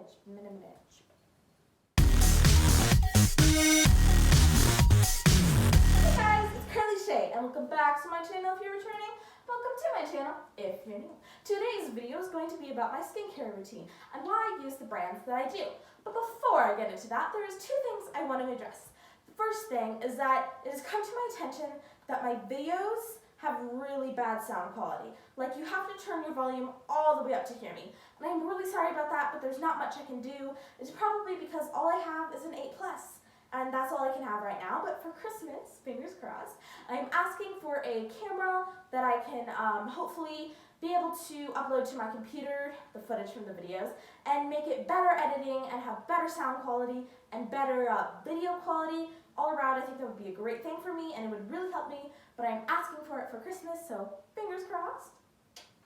Hey guys, it's Curly Shay and welcome back to my channel if you're returning. Welcome to my channel if you're new. Today's video is going to be about my skincare routine and why I use the brands that I do. But before I get into that, there is two things I want to address. The first thing is that it has come to my attention that my videos have really bad sound quality. Like, you have to turn your volume all the way up to hear me. And I'm really sorry about that, but there's not much I can do. It's probably because all I have is an 8+. And that's all I can have right now. But for Christmas, fingers crossed, I'm asking for a camera that I can hopefully be able to upload to my computer, the footage from the videos, and make it better editing and have better sound quality and better video quality. All around, I think that would be a great thing for me and it would really help me, but I'm asking for it for Christmas, so fingers crossed,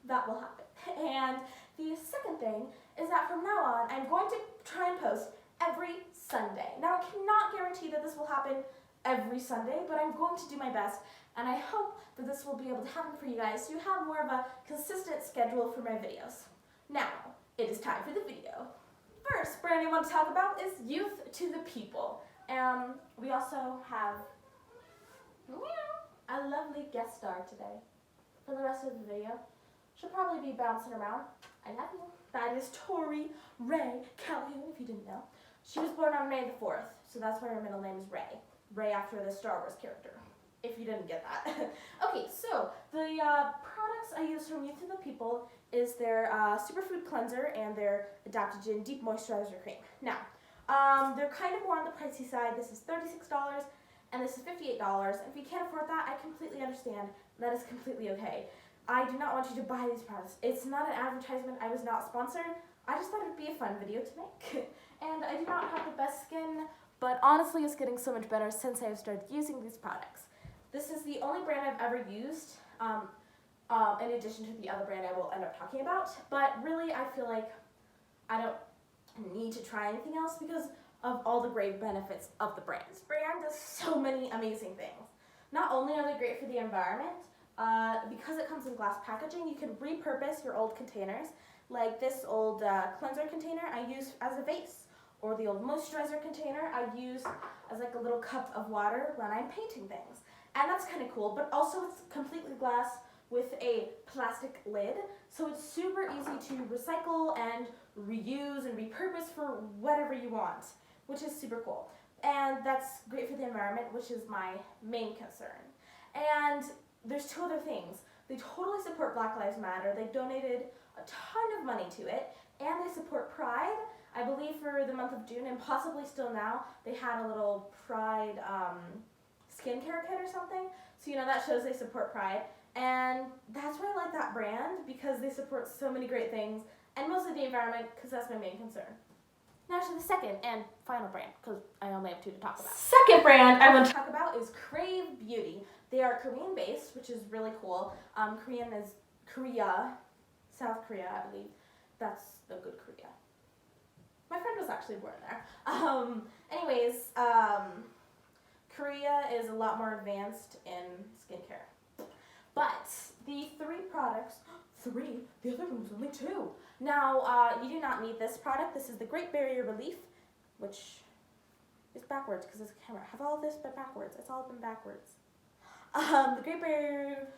that will happen. And the second thing is that from now on, I'm going to try and post every Sunday. Now, I cannot guarantee that this will happen every Sunday, but I'm going to do my best, and I hope that this will be able to happen for you guys so you have more of a consistent schedule for my videos. Now, it is time for the video. First brand I want to talk about is Youth to the People. We also have a lovely guest star today for the rest of the video. She'll probably be bouncing around. I love you. That is Tori Ray Calhoun, if you didn't know. She was born on May the 4th, so that's why her middle name is Ray. Ray after the Star Wars character, if you didn't get that. Okay, so the products I use from Youth to the People is their Superfood Cleanser and their Adaptogen Deep Moisturizer Cream. Now, they're kind of more on the pricey side. This is $36 and this is $58. And if you can't afford that, I completely understand. That is completely okay. I do not want you to buy these products. It's not an advertisement. I was not sponsored. I just thought it would be a fun video to make. And I do not have the best skin, but honestly it's getting so much better since I have started using these products. This is the only brand I've ever used, in addition to the other brand I will end up talking about. But really, I feel like I don't need to try anything else because of all the great benefits of the brand. This brand does so many amazing things. Not only are they great for the environment, because it comes in glass packaging, you can repurpose your old containers. Like this old cleanser container I use as a vase, or the old moisturizer container I use as like a little cup of water when I'm painting things. And that's kind of cool, but also it's completely glass with a plastic lid, so it's super easy to recycle and reuse and repurpose for whatever you want, which is super cool. And that's great for the environment, which is my main concern. And there's two other things. They totally support Black Lives Matter. They donated a ton of money to it, and they support Pride. I believe for the month of June, and possibly still now, they had a little Pride SkinCare kit or something. So, you know, that shows they support Pride. And that's why I like that brand, because they support so many great things, and mostly the environment, because that's my main concern. Now to the second and final brand, because I only have two to talk about. Second brand I want to talk about is Crave Beauty. They are Korean based, which is really cool. Korean is Korea, South Korea, I believe. That's the good Korea. My friend was actually born there. Anyways, Korea is a lot more advanced in skincare. But the three products, the other one was only two. Now, you do not need this product. This is the Great Barrier Relief, which is backwards because it's a camera. I have all this but backwards. It's all been backwards. The Great Barrier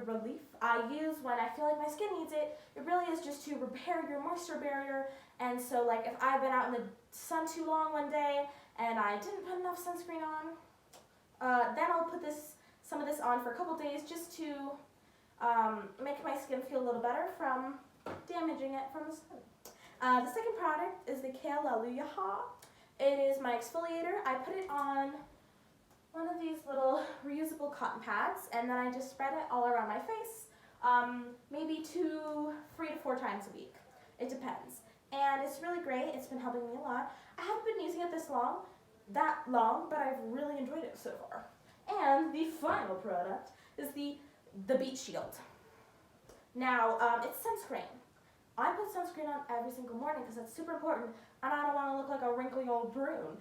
Relief I use when I feel like my skin needs it. It really is just to repair your moisture barrier. And so, like, if I've been out in the sun too long one day and I didn't put enough sunscreen on, then I'll put some of this on for a couple days just to make my skin feel a little better from damaging it from the sun. The second product is the Kale Aluyaha. It is my exfoliator. I put it on one of these little reusable cotton pads, and then I just spread it all around my face, maybe 3 to 4 times a week. It depends. And it's really great. It's been helping me a lot. I haven't been using it that long, but I've really enjoyed it so far. And the final product is the Beach Shield. Now, it's sunscreen. I put sunscreen on every single morning because that's super important, and I don't want to look like a wrinkly old prune.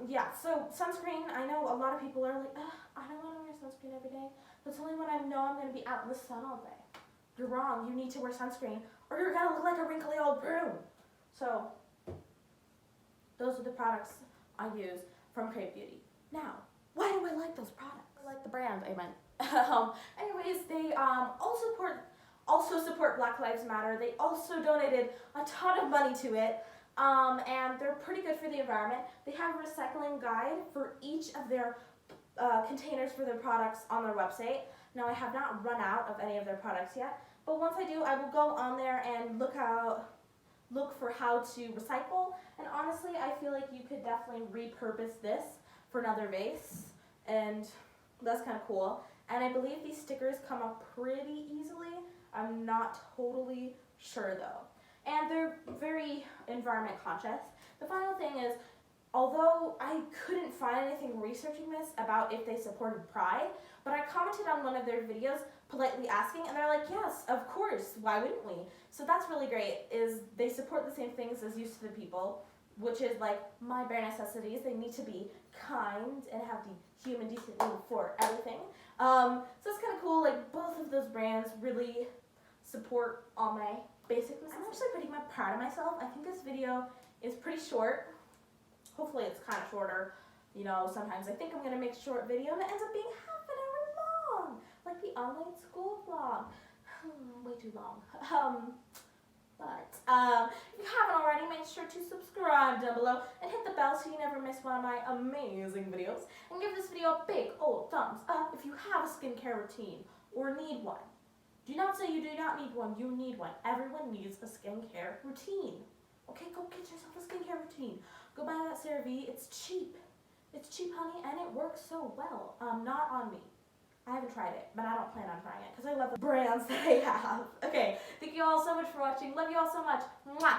Yeah, so sunscreen, I know a lot of people are like, I don't want to wear sunscreen every day. That's only when I know I'm going to be out in the sun all day. You're wrong. You need to wear sunscreen, or you're going to look like a wrinkly old prune. So those are the products I use from Crave Beauty. Now, why do I like those products? I like the brand, I meant. Anyways, they also support Black Lives Matter. They also donated a ton of money to it. And they're pretty good for the environment. They have a recycling guide for each of their containers for their products on their website. Now, I have not run out of any of their products yet, but once I do, I will go on there and look for how to recycle. And honestly, I feel like you could definitely repurpose this for another vase, and that's kind of cool. And I believe these stickers come up pretty easily. I'm not totally sure though. And they're very environment conscious. The final thing is, although I couldn't find anything researching this about if they supported Pride, but I commented on one of their videos politely asking, and they're like, yes, of course, why wouldn't we? So that's really great, is they support the same things as Used to the People, which is like my bare necessities. They need to be kind and have the human decency for everything. So it's kind of cool, like both of those brands really support all my basic necessities. I'm actually pretty proud of myself. I think this video is pretty short. Hopefully it's kind of shorter. You know, sometimes I think I'm going to make a short video and it ends up being half an hour long, like the online school vlog. Way too long. But if you haven't already, make sure to subscribe down below and hit the bell so you never miss one of my amazing videos. And give this video a big old thumbs up if you have a skincare routine or need one. Do not say you do not need one, you need one. Everyone needs a skincare routine. Okay, go get yourself a skincare routine. Go buy that CeraVe, it's cheap. It's cheap, honey, and it works so well. Not on me. I haven't tried it, but I don't plan on trying it because I love the brands that I have. Okay, thank you all so much for watching. Love you all so much. Mwah!